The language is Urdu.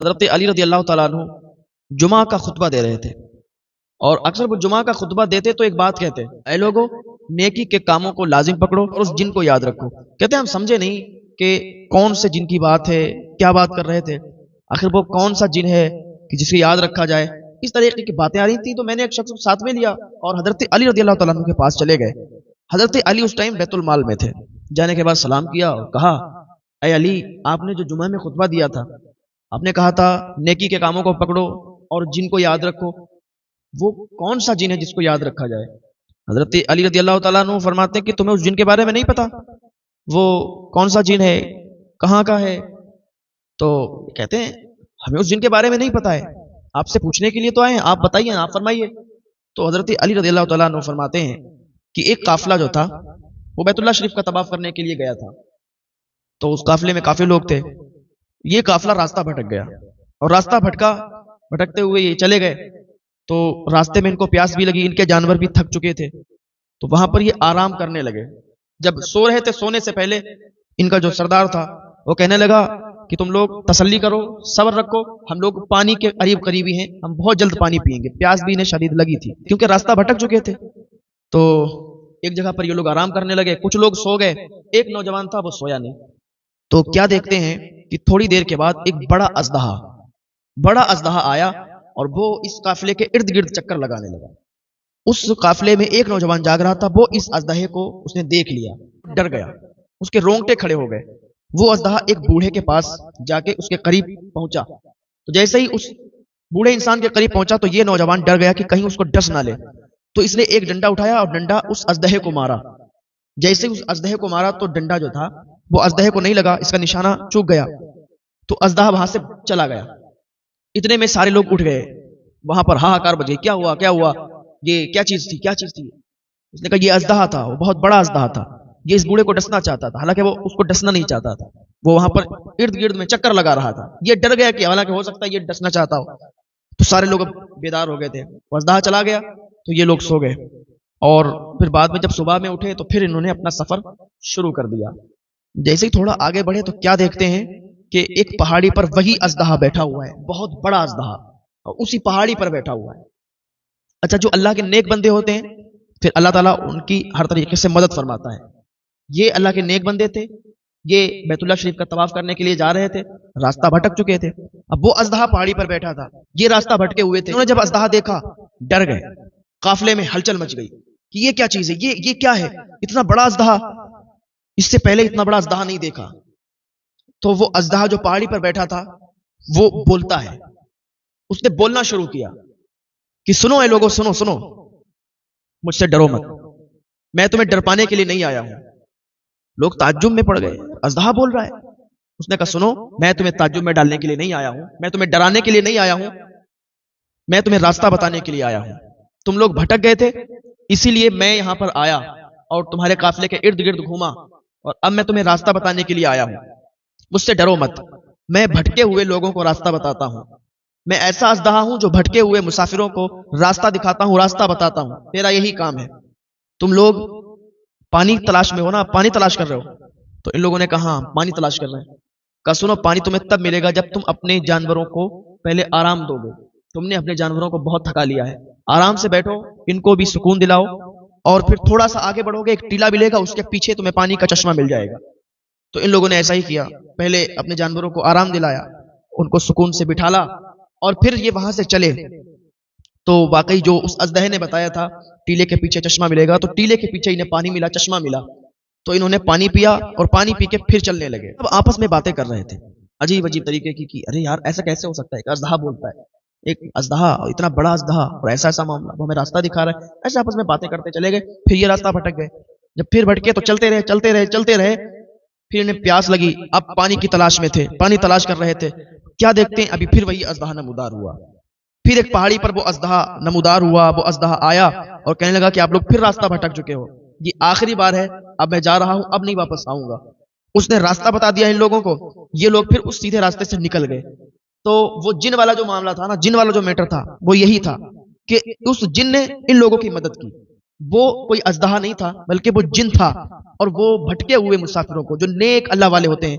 حضرت علی رضی اللہ تعالیٰ عنہ جمعہ کا خطبہ دے رہے تھے، اور اکثر وہ جمعہ کا خطبہ دیتے تو ایک بات کہتے، اے لوگو نیکی کے کاموں کو لازم پکڑو اور اس جن کو یاد رکھو۔ کہتے ہم سمجھے نہیں کہ کون سے جن کی بات ہے، کیا بات کر رہے تھے، آخر وہ کون سا جن ہے کہ جسے یاد رکھا جائے۔ اس طریقے کی باتیں آ رہی تھیں تو میں نے ایک شخص کو ساتھ میں لیا اور حضرت علی رضی اللہ تعالیٰ عنہ کے پاس چلے گئے۔ حضرت علی اس ٹائم بیت المال میں تھے۔ جانے کے بعد سلام کیا اور کہا، اے علی، آپ نے جو جمعہ میں خطبہ دیا تھا، آپ نے کہا تھا نیکی کے کاموں کو پکڑو اور جن کو یاد رکھو، وہ کون سا جن ہے جس کو یاد رکھا جائے؟ حضرت علی رضی اللہ تعالیٰ عنہ فرماتے ہیں کہ تمہیں اس جن کے بارے میں نہیں پتا، وہ کون سا جن ہے، کہاں کا ہے؟ تو کہتے ہیں ہمیں اس جن کے بارے میں نہیں پتا ہے، آپ سے پوچھنے کے لیے تو آئے ہیں، آپ بتائیے، آپ فرمائیے۔ تو حضرت علی رضی اللہ تعالیٰ عنہ فرماتے ہیں کہ ایک قافلہ جو تھا وہ بیت اللہ شریف کا طواف کرنے کے لیے گیا تھا، تو اس قافلے میں کافی لوگ تھے۔ یہ قافلہ راستہ بھٹک گیا اور راستہ بھٹکتے ہوئے یہ چلے گئے، تو راستے میں ان کو پیاس بھی لگی، ان کے جانور بھی تھک چکے تھے، تو وہاں پر یہ آرام کرنے لگے۔ جب سو رہے تھے، سونے سے پہلے ان کا جو سردار تھا وہ کہنے لگا کہ تم لوگ تسلی کرو، صبر رکھو، ہم لوگ پانی کے قریبی ہیں، ہم بہت جلد پانی پیئیں گے۔ پیاس بھی انہیں شدید لگی تھی کیونکہ راستہ بھٹک چکے تھے۔ تو ایک جگہ پر یہ لوگ آرام کرنے لگے، کچھ لوگ سو گئے، ایک نوجوان تھا وہ سویا نہیں۔ تو کیا دیکھتے ہیں کہ تھوڑی دیر کے بعد ایک بڑا اژدہا آیا اور وہ اس قافلے کے ارد گرد چکر لگانے لگا۔ اس قافلے میں ایک نوجوان جاگ رہا تھا، وہ اس اژدہے کو اس نے دیکھ لیا، ڈر گیا، اس کے رونگٹے کھڑے ہو گئے۔ وہ اژدہا ایک بوڑھے کے پاس جا کے اس کے قریب پہنچا، تو جیسے ہی اس بوڑھے انسان کے قریب پہنچا تو یہ نوجوان ڈر گیا کہ کہیں اس کو ڈس نہ لے، تو اس نے ایک ڈنڈا اٹھایا اور ڈنڈا اس اژدہے کو مارا۔ جیسے اس اژدہے کو مارا تو ڈنڈا جو تھا وہ اژدہے کو نہیں لگا، اس کا نشانہ چوک گیا، تو اژدہا وہاں سے چلا گیا۔ اتنے میں سارے لوگ اٹھ گئے، وہاں پر ہاہاکار بج گئی، کیا ہوا، یہ کیا چیز تھی؟ اس نے کہا یہ اژدہا تھا، وہ بہت بڑا اژدہا تھا، یہ اس بوڑھے کو ڈسنا چاہتا تھا، حالانکہ وہ اس کو ڈسنا نہیں چاہتا تھا، وہ وہاں پر ارد گرد میں چکر لگا رہا تھا۔ یہ ڈر گیا کہ حالانکہ ہو سکتا ہے یہ ڈسنا چاہتا ہو، تو سارے لوگ اب بیدار ہو گئے تھے۔ وہ اژدہا چلا گیا تو یہ لوگ سو گئے، اور پھر بعد میں جب صبح میں اٹھے تو پھر انہوں نے اپنا سفر شروع کر دیا۔ جیسے ہی تھوڑا آگے بڑھے تو کیا دیکھتے ہیں کہ ایک پہاڑی پر وہی اژدہا بیٹھا ہوا ہے، بہت بڑا اژدہا، اور اسی پہاڑی پر بیٹھا ہوا ہے۔ اچھا، جو اللہ کے نیک بندے ہوتے ہیں پھر اللہ تعالیٰ ان کی ہر طریقے سے مدد فرماتا ہے۔ یہ اللہ کے نیک بندے تھے، یہ بیت اللہ شریف کا طواف کرنے کے لیے جا رہے تھے، راستہ بھٹک چکے تھے، اب وہ اژدہا پہاڑی پر بیٹھا تھا، یہ راستہ بھٹکے ہوئے تھے۔ انہوں نے جب اژدہا دیکھا ڈر گئے، قافلے میں ہلچل مچ گئی کہ یہ کیا چیز ہے، یہ کیا ہے، اتنا بڑا اژدہا، اس سے پہلے اتنا بڑا اژدہا نہیں دیکھا۔ تو وہ اژدہا جو پہاڑی پر بیٹھا تھا وہ بولتا ہے، اس نے بولنا شروع کیا کہ سنو اے لوگو، سنو، مجھ سے ڈرو مت، میں تمہیں ڈر پانے کے لیے نہیں آیا ہوں۔ لوگ تعجب میں پڑ گئے، اژدہا بول رہا ہے۔ اس نے کہا سنو، میں تمہیں تعجب میں ڈالنے کے لیے نہیں آیا ہوں، میں تمہیں ڈرانے کے لیے نہیں آیا ہوں، میں تمہیں راستہ بتانے کے لیے آیا ہوں۔ تم لوگ بھٹک گئے تھے، اسی لیے میں یہاں پر آیا اور تمہارے قافلے کے ارد گرد گھوما، اور اب میں تمہیں راستہ بتانے کے لیے آیا ہوں۔ مجھ سے ڈرو مت، میں بھٹکے ہوئے لوگوں کو راستہ بتاتا ہوں، میں ایسا اژدہا ہوں جو بھٹکے ہوئے مسافروں کو راستہ دکھاتا ہوں، راستہ بتاتا ہوں، میرا یہی کام ہے۔ تم لوگ پانی تلاش میں ہو نا، پانی تلاش کر رہے ہو؟ تو ان لوگوں نے کہا ہاں پانی تلاش کر رہے ہیں۔ کہا سنو، پانی تمہیں تب ملے گا جب تم اپنے جانوروں کو پہلے آرام دو گے، تم نے اپنے جانوروں کو بہت تھکا لیا ہے، آرام سے بیٹھو، ان کو بھی سکون دلاؤ، اور پھر تھوڑا سا آگے بڑھو گے، ایک ٹیلا ملے گا، اس کے پیچھے تمہیں پانی کا چشمہ مل جائے گا۔ تو ان لوگوں نے ایسا ہی کیا، پہلے اپنے جانوروں کو آرام دلایا، ان کو سکون سے بٹھالا، اور پھر یہ وہاں سے چلے۔ تو واقعی جو اس اژدہے نے بتایا تھا ٹیلے کے پیچھے چشمہ ملے گا، تو ٹیلے کے پیچھے انہیں پانی ملا، چشمہ ملا، تو انہوں نے پانی پیا اور پانی پی کے پھر چلنے لگے۔ اب آپس میں باتیں کر رہے تھے عجیب طریقے کی کہ ارے یار ایسا کیسے ہو سکتا ہے، ایک اژدہا بولتا ہے، ایک اژدہا، اتنا بڑا اژدہا، اور ایسا معاملہ، وہ ہمیں راستہ دکھا رہا ہے۔ ایسے آپس میں باتیں کرتے چلے گئے، پھر یہ راستہ بھٹک گئے۔ جب پھر بھٹکے تو چلتے رہے، پھر انہیں پیاس لگی، اب پانی کی تلاش میں تھے، پانی تلاش کر رہے تھے۔ کیا دیکھتے ہیں ابھی پھر وہی اژدہا نمودار ہوا، پھر ایک پہاڑی پر وہ اژدہا نمودار ہوا، وہ اژدہا آیا اور کہنے لگا کہ آپ لوگ پھر راستہ بھٹک چکے ہو، یہ آخری بار ہے، اب میں جا رہا ہوں، اب نہیں واپس آؤں گا۔ اس نے راستہ بتا دیا ان لوگوں کو، یہ لوگ پھر اس سیدھے راستے سے نکل گئے۔ تو وہ جن والا جو معاملہ تھا نا، جن والا جو میٹر تھا، وہ یہی تھا کہ اس جن نے ان لوگوں کی مدد کی، وہ کوئی اژدہا نہیں تھا بلکہ وہ جن تھا، اور وہ بھٹکے ہوئے مسافروں کو، جو نیک اللہ والے ہوتے ہیں